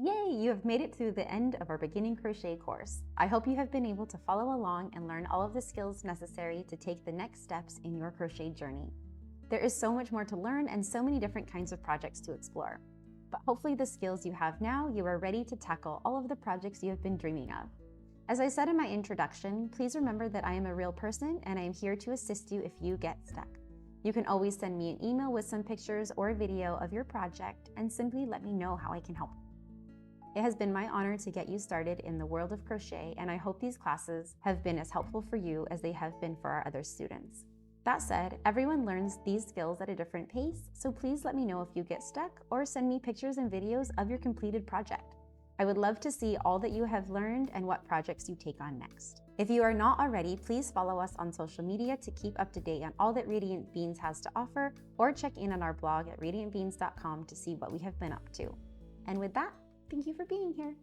Yay! You have made it through the end of our Beginning Crochet course. I hope you have been able to follow along and learn all of the skills necessary to take the next steps in your crochet journey. There is so much more to learn and so many different kinds of projects to explore. But hopefully the skills you have now, you are ready to tackle all of the projects you have been dreaming of. As I said in my introduction, please remember that I am a real person and I am here to assist you if you get stuck. You can always send me an email with some pictures or a video of your project and simply let me know how I can help. It has been my honor to get you started in the world of crochet, and I hope these classes have been as helpful for you as they have been for our other students. That said, everyone learns these skills at a different pace, so please let me know if you get stuck or send me pictures and videos of your completed project. I would love to see all that you have learned and what projects you take on next. If you are not already, please follow us on social media to keep up to date on all that Radiant Beans has to offer, or check in on our blog at radiantbeans.com to see what we have been up to. And with that, thank you for being here.